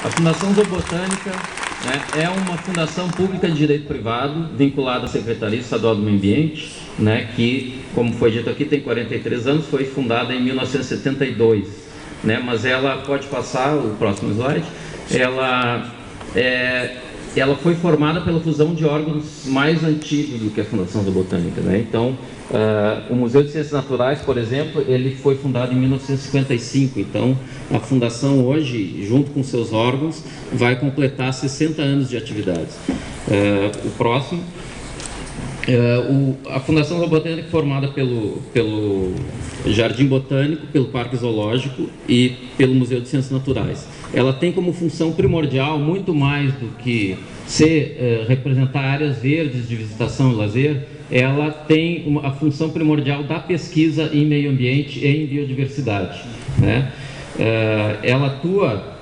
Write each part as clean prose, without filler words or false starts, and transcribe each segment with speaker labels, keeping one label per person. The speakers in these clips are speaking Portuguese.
Speaker 1: A Fundação Zoobotânica, né, é uma fundação pública de direito privado, vinculada à Secretaria Estadual do Meio Ambiente, né, que, como foi dito aqui, tem 43 anos, foi fundada em 1972. Né, mas ela, pode passar o próximo slide, ela foi formada pela fusão de órgãos mais antigos do que a Fundação Zoobotânica. Né? Então, o Museu de Ciências Naturais, por exemplo, ele foi fundado em 1955. Então, a fundação hoje, junto com seus órgãos, vai completar 60 anos de atividades. O próximo. A Fundação Zoobotânica é formada pelo Jardim Botânico, pelo Parque Zoológico e pelo Museu de Ciências Naturais. Ela tem como função primordial, muito mais do que representar áreas verdes de visitação e lazer, ela tem a função primordial da pesquisa em meio ambiente e em biodiversidade. Né? Ela atua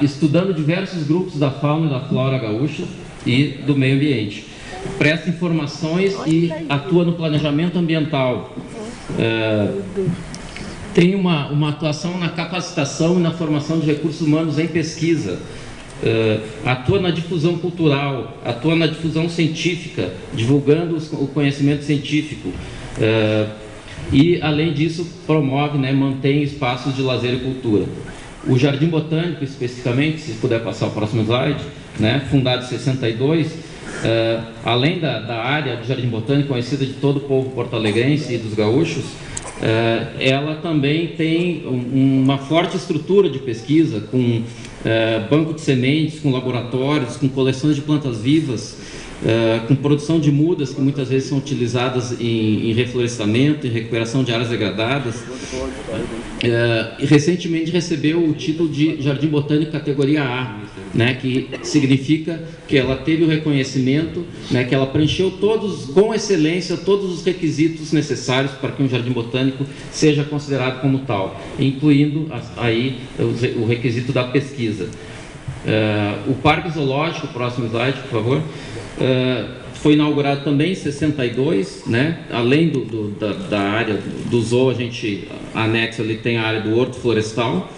Speaker 1: estudando diversos grupos da fauna e da flora gaúcha e do meio ambiente. Presta informações e atua no planejamento ambiental. Tem uma atuação na capacitação e na formação de recursos humanos em pesquisa. Atua na difusão cultural, atua na difusão científica, divulgando o conhecimento científico. E, além disso, promove, né, mantém espaços de lazer e cultura. O Jardim Botânico, especificamente, se puder passar o próximo slide, né, fundado em 62, além da área do Jardim Botânico, conhecida de todo o povo porto-alegrense e dos gaúchos, ela também tem uma forte estrutura de pesquisa, com banco de sementes, com laboratórios, com coleções de plantas vivas, com produção de mudas que muitas vezes são utilizadas em reflorestamento, em recuperação de áreas degradadas. E recentemente recebeu o título de Jardim Botânico categoria A, né, que significa que ela teve o reconhecimento, né, que ela preencheu com excelência todos os requisitos necessários para que um jardim botânico seja considerado como tal, incluindo aí o requisito da pesquisa. O Parque Zoológico, próximo slide, por favor, foi inaugurado também em 62, né? Além da área do zoo, a gente anexa ali, tem a área do Horto Florestal.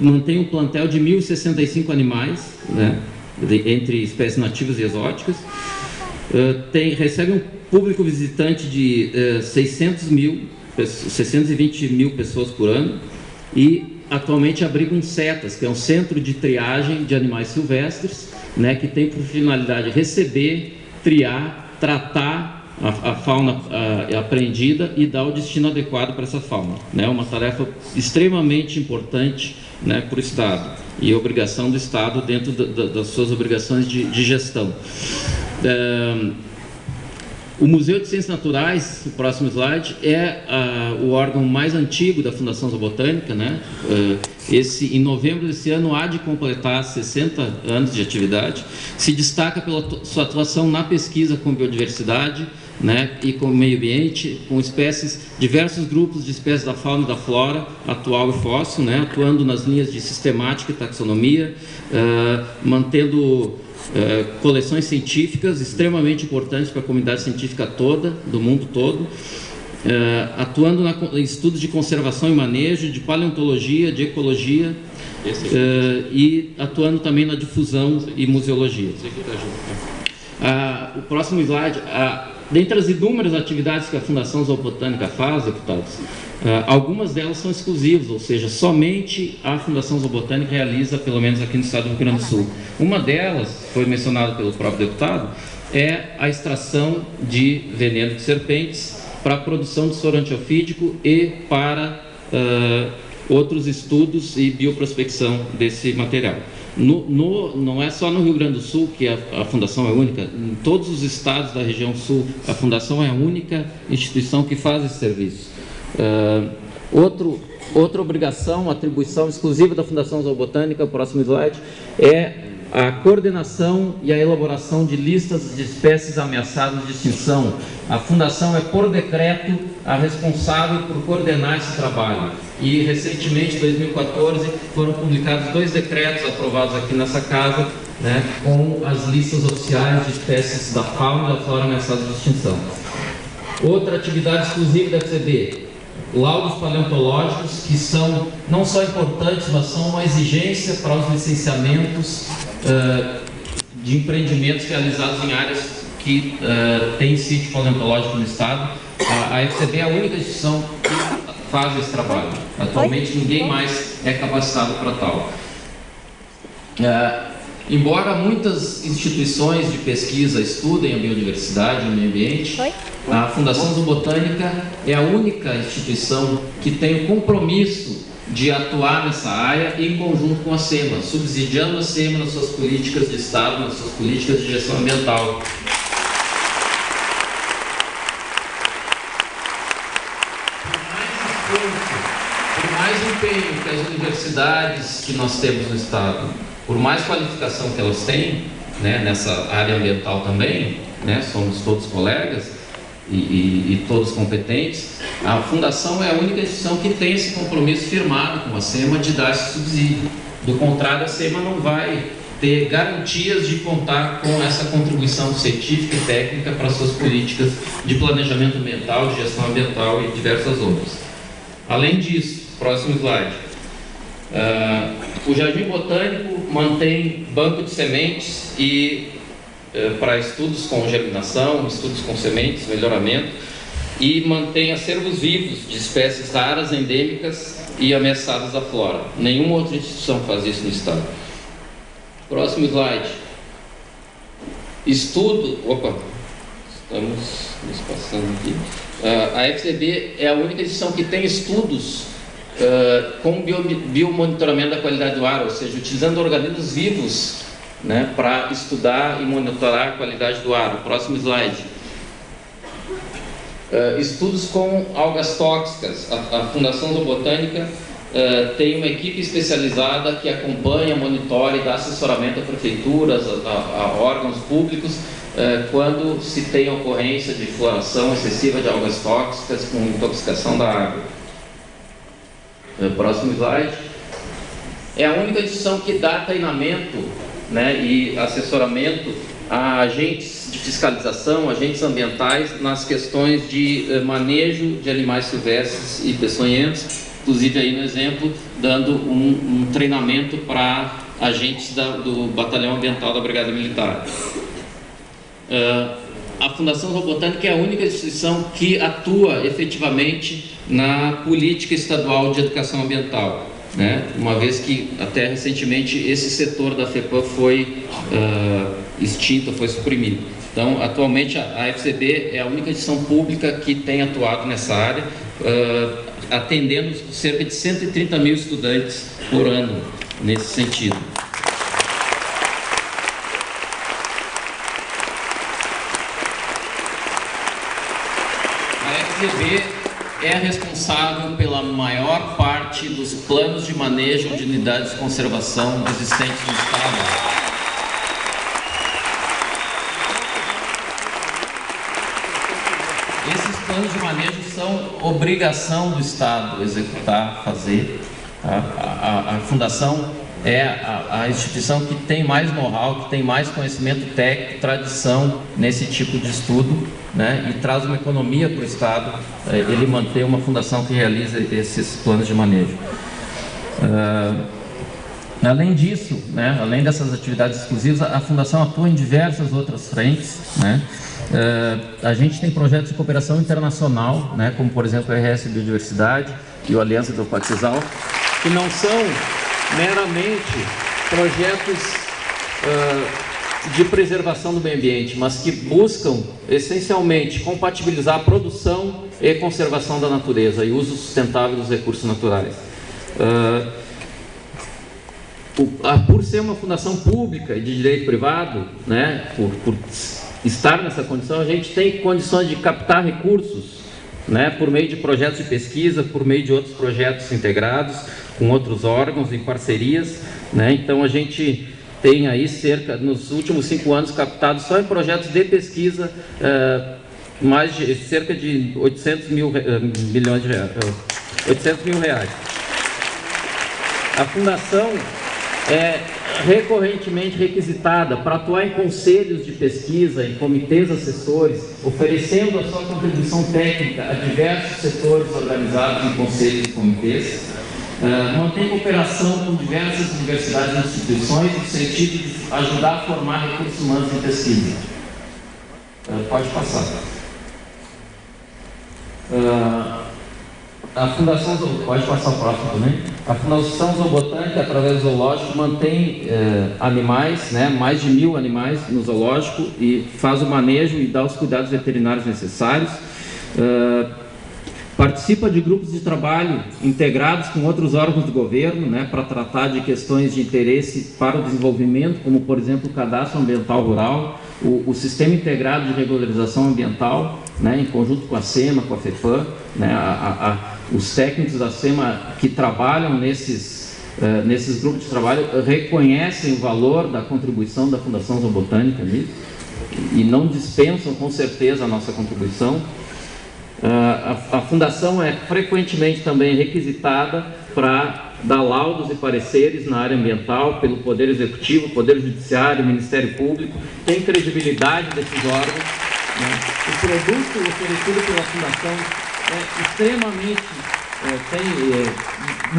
Speaker 1: Mantém um plantel de 1.065 animais, né? Entre espécies nativas e exóticas. Recebe um público visitante de 620 mil pessoas por ano e atualmente abriga um CETAS, que é um centro de triagem de animais silvestres, né, que tem por finalidade receber, triar, tratar a fauna apreendida e dar o destino adequado para essa fauna. É uma tarefa extremamente importante, né, para o Estado e obrigação do Estado dentro das suas obrigações de gestão. O Museu de Ciências Naturais, o próximo slide, é o órgão mais antigo da Fundação Zoobotânica, né? Em novembro desse ano há de completar 60 anos de atividade. Se destaca pela sua atuação na pesquisa com biodiversidade, né, e com o meio ambiente, com diversos grupos de espécies da fauna e da flora, atual e fóssil, né, atuando nas linhas de sistemática e taxonomia, mantendo coleções científicas extremamente importantes para a comunidade científica toda, do mundo todo, atuando em estudos de conservação e manejo, de paleontologia, de ecologia, e atuando também na difusão e museologia. O próximo slide. Dentre as inúmeras atividades que a Fundação Zoobotânica faz, deputados, algumas delas são exclusivas, ou seja, somente a Fundação Zoobotânica realiza, pelo menos aqui no estado do Rio Grande do Sul. Uma delas, foi mencionada pelo próprio deputado, é a extração de veneno de serpentes para a produção de soro antiofídico e para outros estudos e bioprospecção desse material. Não é só no Rio Grande do Sul que a Fundação é única, em todos os estados da região sul, a Fundação é a única instituição que faz esse serviço. Outra obrigação, atribuição exclusiva da Fundação Zoobotânica, próximo slide, é a coordenação e a elaboração de listas de espécies ameaçadas de extinção. A Fundação é, por decreto, a responsável por coordenar esse trabalho. E, recentemente, em 2014, foram publicados 2 decretos aprovados aqui nessa casa, né, com as listas oficiais de espécies da fauna e da flora ameaçadas de extinção. Outra atividade exclusiva da FCB laudos paleontológicos que são não só importantes, mas são uma exigência para os licenciamentos de empreendimentos realizados em áreas que têm sítio paleontológico no estado. A FCB é a única instituição que faz esse trabalho. Atualmente ninguém mais é capacitado para tal. Embora muitas instituições de pesquisa estudem a biodiversidade e o meio ambiente, a Fundação Zoobotânica é a única instituição que tem o compromisso de atuar nessa área em conjunto com a SEMA, subsidiando a SEMA nas suas políticas de Estado, nas suas políticas de gestão ambiental. Por mais empenho que as universidades que nós temos no Estado, por mais qualificação que elas têm, né, nessa área ambiental também, né, somos todos colegas e todos competentes, a Fundação é a única instituição que tem esse compromisso firmado com a SEMA de dar esse subsídio. Do contrário, a SEMA não vai ter garantias de contar com essa contribuição científica e técnica para suas políticas de planejamento ambiental, de gestão ambiental e diversas outras. Além disso, próximo slide. O Jardim Botânico mantém banco de sementes para estudos com germinação, estudos com sementes, melhoramento, e mantém acervos vivos de espécies raras, endêmicas e ameaçadas da flora. Nenhuma outra instituição faz isso no estado. Próximo slide. Estamos nos passando aqui. A FCB é a única instituição que tem estudos com biomonitoramento da qualidade do ar, ou seja, utilizando organismos vivos, né, para estudar e monitorar a qualidade do ar. O próximo slide. Estudos com algas tóxicas. A Fundação Zoobotânica tem uma equipe especializada que acompanha, monitora e dá assessoramento a prefeituras, a órgãos públicos, quando se tem ocorrência de floração excessiva de algas tóxicas com intoxicação da água. Próximo slide. É a única instituição que dá treinamento, né, e assessoramento a agentes de fiscalização, agentes ambientais nas questões de manejo de animais silvestres e peçonhentos, inclusive aí no exemplo, dando um treinamento para agentes do Batalhão Ambiental da Brigada Militar. A Fundação Zoobotânica é a única instituição que atua efetivamente na política estadual de educação ambiental, né? Uma vez que até recentemente esse setor da FEPAM foi extinto, foi suprimido. Então, atualmente a FCB é a única instituição pública que tem atuado nessa área, atendendo cerca de 130 mil estudantes por ano nesse sentido. A FCB é responsável pela maior parte dos planos de manejo de unidades de conservação existentes no estado. Esses planos de manejo são obrigação do estado executar, fazer. A Fundação é a instituição que tem mais know-how, que tem mais conhecimento técnico, tradição nesse tipo de estudo, né, e traz uma economia para o estado, ele manter uma fundação que realiza esses planos de manejo. Além disso, né, além dessas atividades exclusivas, a Fundação atua em diversas outras frentes, né. A gente tem projetos de cooperação internacional, né, como por exemplo a RS Biodiversidade e o Aliança do Pacizal, que não são meramente projetos de preservação do meio ambiente, mas que buscam essencialmente compatibilizar a produção e conservação da natureza e uso sustentável dos recursos naturais. Por ser uma fundação pública e de direito privado, né, por estar nessa condição, a gente tem condições de captar recursos, né, por meio de projetos de pesquisa, por meio de outros projetos integrados com outros órgãos, em parcerias, né. Então a gente tem aí nos últimos 5 anos, captado só em projetos de pesquisa, cerca de 800 mil reais. A Fundação é recorrentemente requisitada para atuar em conselhos de pesquisa, em comitês assessores, oferecendo a sua contribuição técnica a diversos setores organizados em conselhos e comitês. Mantém cooperação com diversas universidades e instituições no sentido de ajudar a formar recursos humanos em pesquisa. Pode passar. A Fundação pode passar o próximo também. A Fundação Zoobotânica, através do zoológico, mantém animais, né, mais de 1000 animais no zoológico, e faz o manejo e dá os cuidados veterinários necessários. Participa de grupos de trabalho integrados com outros órgãos do governo, né, para tratar de questões de interesse para o desenvolvimento, como, por exemplo, o Cadastro Ambiental Rural, o Sistema Integrado de Regularização Ambiental, né, em conjunto com a SEMA, com a FEPAM, né, os técnicos da SEMA que trabalham nesses grupos de trabalho reconhecem o valor da contribuição da Fundação Zoobotânica nisso, e não dispensam, com certeza, a nossa contribuição. A Fundação é frequentemente também requisitada para dar laudos e pareceres na área ambiental pelo Poder Executivo, Poder Judiciário, Ministério Público, tem credibilidade desses órgãos, né? O produto oferecido pela Fundação é extremamente, tem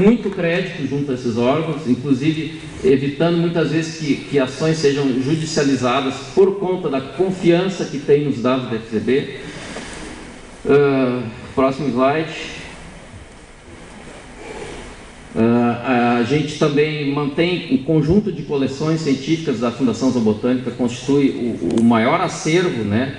Speaker 1: muito crédito junto a esses órgãos, inclusive evitando muitas vezes que ações sejam judicializadas por conta da confiança que tem nos dados da FCB. Próximo slide. A gente também mantém um conjunto de coleções científicas da Fundação Zoobotânica, constitui o maior acervo, né,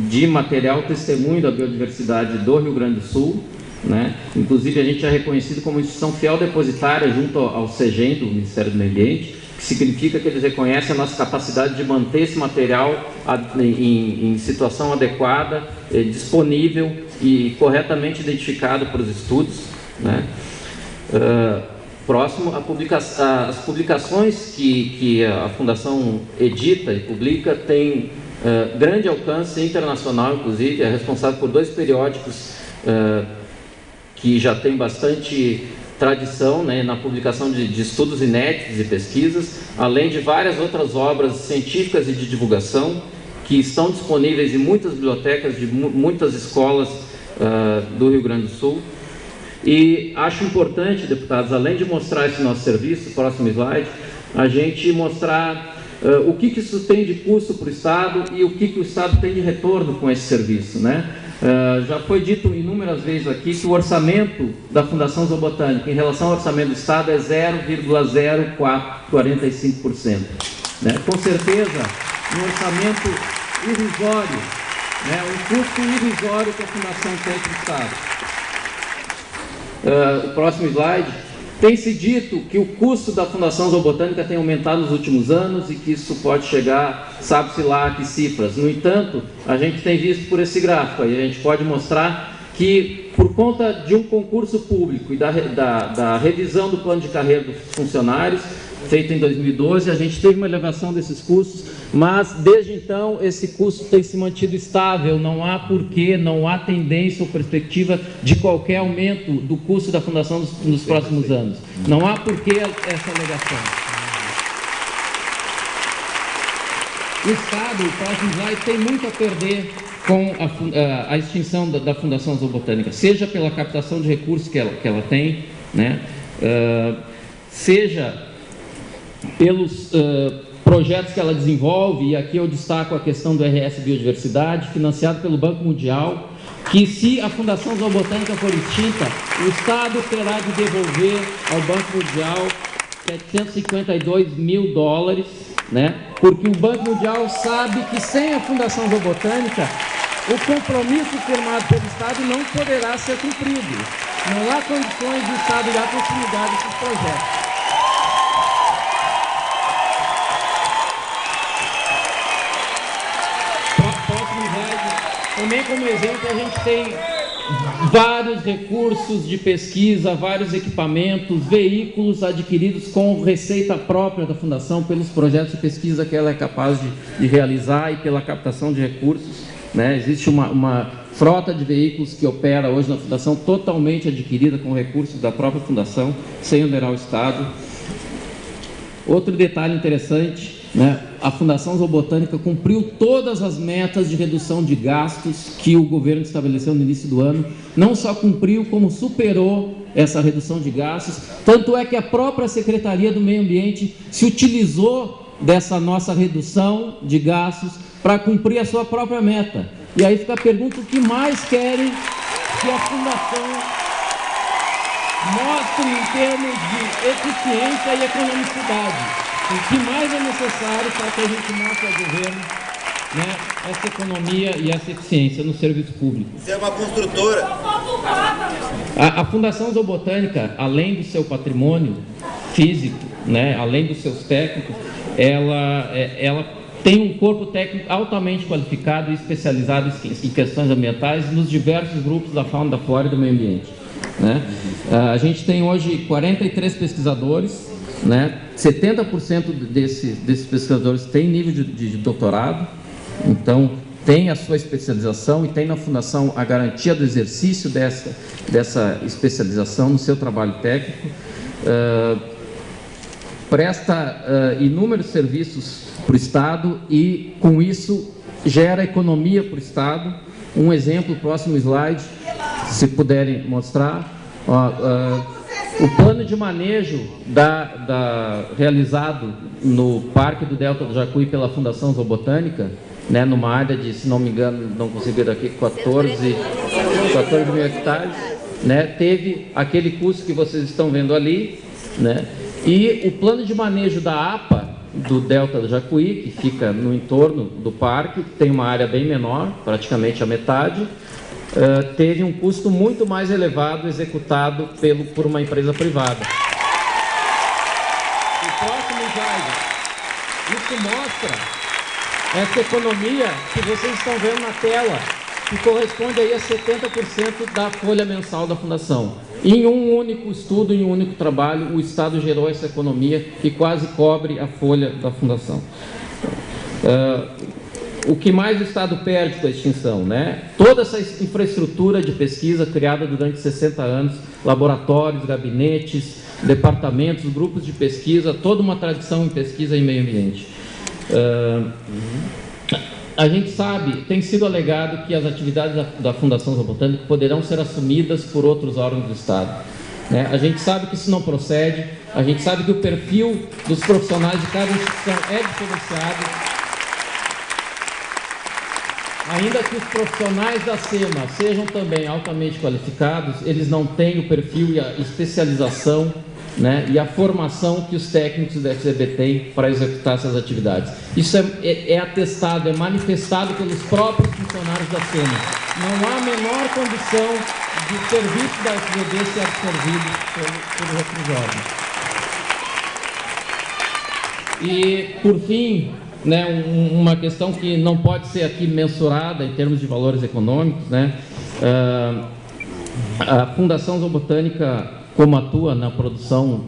Speaker 1: de material testemunho da biodiversidade do Rio Grande do Sul, né? Inclusive a gente é reconhecido como instituição fiel depositária junto ao CEGEM, do Ministério do Meio Ambiente, que significa que eles reconhecem a nossa capacidade de manter esse material em situação adequada, disponível e corretamente identificado para os estudos, né? Próximo, as publicações que a Fundação edita e publica têm grande alcance internacional, inclusive, é responsável por 2 periódicos que já tem bastante tradição, né, na publicação de estudos inéditos e pesquisas, além de várias outras obras científicas e de divulgação que estão disponíveis em muitas bibliotecas de muitas escolas do Rio Grande do Sul. E acho importante, deputados, além de mostrar esse nosso serviço, próximo slide, a gente mostrar o que isso tem de custo para o Estado e o que o Estado tem de retorno com esse serviço, né? Já foi dito inúmeras vezes aqui que o orçamento da Fundação Zoobotânica em relação ao orçamento do Estado é 0,0445%, né? Com certeza, um orçamento irrisório, né? Um custo irrisório que a Fundação tem para o Estado. O próximo slide. Tem-se dito que o custo da Fundação Zoobotânica tem aumentado nos últimos anos e que isso pode chegar, sabe-se lá a que cifras. No entanto, a gente tem visto por esse gráfico aí, a gente pode mostrar que, por conta de um concurso público e da revisão do plano de carreira dos funcionários, feito em 2012, a gente teve uma elevação desses custos, mas desde então esse custo tem se mantido estável, não há porquê, não há tendência ou perspectiva de qualquer aumento do custo da Fundação nos próximos anos. Não há porquê essa alegação. O Estado, o próximo slide, tem muito a perder com a extinção da Fundação Zoobotânica, seja pela captação de recursos que ela tem, né? Seja pelos projetos que ela desenvolve, e aqui eu destaco a questão do RS Biodiversidade, financiado pelo Banco Mundial, que se a Fundação Zoobotânica for extinta, o Estado terá de devolver ao Banco Mundial 752 mil dólares, né? Porque o Banco Mundial sabe que sem a Fundação Zoobotânica, o compromisso firmado pelo Estado não poderá ser cumprido. Não há condições do Estado dar continuidade a esses projetos. Também como exemplo, a gente tem vários recursos de pesquisa, vários equipamentos, veículos adquiridos com receita própria da Fundação pelos projetos de pesquisa que ela é capaz de realizar e pela captação de recursos, né? Existe uma frota de veículos que opera hoje na Fundação totalmente adquirida com recursos da própria Fundação, sem onerar o Estado. Outro detalhe interessante, né? A Fundação Zoobotânica cumpriu todas as metas de redução de gastos que o governo estabeleceu no início do ano. Não só cumpriu, como superou essa redução de gastos. Tanto é que a própria Secretaria do Meio Ambiente se utilizou dessa nossa redução de gastos para cumprir a sua própria meta. E aí fica a pergunta: o que mais querem que a Fundação mostre em termos de eficiência e economicidade? O que mais é necessário para que a gente mostre ao governo, né, essa economia e essa eficiência no serviço público?
Speaker 2: Você é uma construtora.
Speaker 1: A Fundação Zoobotânica, além do seu patrimônio físico, né, além dos seus técnicos, ela tem um corpo técnico altamente qualificado e especializado em questões ambientais nos diversos grupos da fauna, da flora e do meio ambiente, né? A gente tem hoje 43 pesquisadores, né? 70% desses pesquisadores têm nível de doutorado, então tem a sua especialização e tem na Fundação a garantia do exercício dessa especialização no seu trabalho técnico. Presta inúmeros serviços para o Estado e, com isso, gera economia para o Estado. Um exemplo, próximo slide, se puderem mostrar. O plano de manejo realizado no Parque do Delta do Jacuí pela Fundação Zoobotânica, né, numa área de, se não me engano, não consegui ver aqui, 14 mil hectares, né, teve aquele custo que vocês estão vendo ali, né, e o plano de manejo da APA do Delta do Jacuí, que fica no entorno do parque, tem uma área bem menor, praticamente a metade, teve um custo muito mais elevado executado por uma empresa privada. O próximo slide, isso mostra essa economia que vocês estão vendo na tela, que corresponde aí a 70% da folha mensal da Fundação. Em um único estudo, em um único trabalho, o Estado gerou essa economia que quase cobre a folha da Fundação. O que mais o Estado perde com a extinção, né? Toda essa infraestrutura de pesquisa criada durante 60 anos, laboratórios, gabinetes, departamentos, grupos de pesquisa, toda uma tradição em pesquisa em meio ambiente. A gente sabe, tem sido alegado que as atividades da Fundação Zoobotânica poderão ser assumidas por outros órgãos do Estado, né? A gente sabe que isso não procede, a gente sabe que o perfil dos profissionais de cada instituição é diferenciado. Ainda que os profissionais da SEMA sejam também altamente qualificados, eles não têm o perfil e a especialização, né, e a formação que os técnicos do FCB têm para executar essas atividades. Isso é atestado, é manifestado pelos próprios funcionários da SEMA. Não há a menor condição de o serviço da FCB ser absorvido pelos outros órgãos. E, por fim, né, uma questão que não pode ser aqui mensurada em termos de valores econômicos, né? A Fundação Zoobotânica, como atua na produção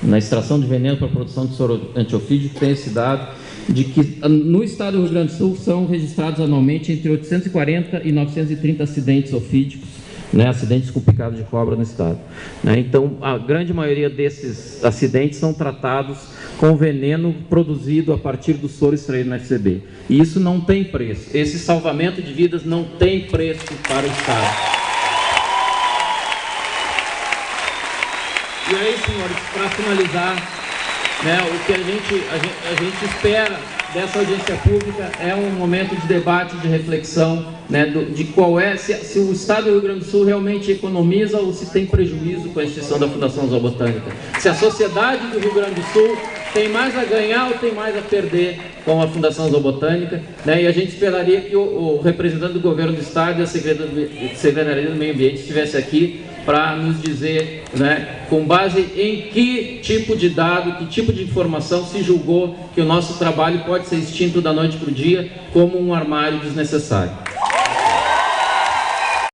Speaker 1: na extração de veneno para a produção de soro antiofídico, tem esse dado de que no estado do Rio Grande do Sul são registrados anualmente entre 840 e 930 acidentes ofídicos, né, acidentes com picada de cobra no estado, né? Então, a grande maioria desses acidentes são tratados com veneno produzido a partir do soro extraído na FCB. E isso não tem preço. Esse salvamento de vidas não tem preço para o Estado. E aí, senhores, para finalizar, né, o que a gente espera dessa audiência pública é um momento de debate, de reflexão, né, de qual é, se o Estado do Rio Grande do Sul realmente economiza ou se tem prejuízo com a extinção da Fundação Zoobotânica. Se a sociedade do Rio Grande do Sul tem mais a ganhar ou tem mais a perder com a Fundação Zoobotânica, né, e a gente esperaria que o representante do governo do Estado e a Secretaria do Meio Ambiente estivesse aqui para nos dizer, né, com base em que tipo de dado, que tipo de informação se julgou que o nosso trabalho pode ser extinto da noite para o dia como um armário desnecessário.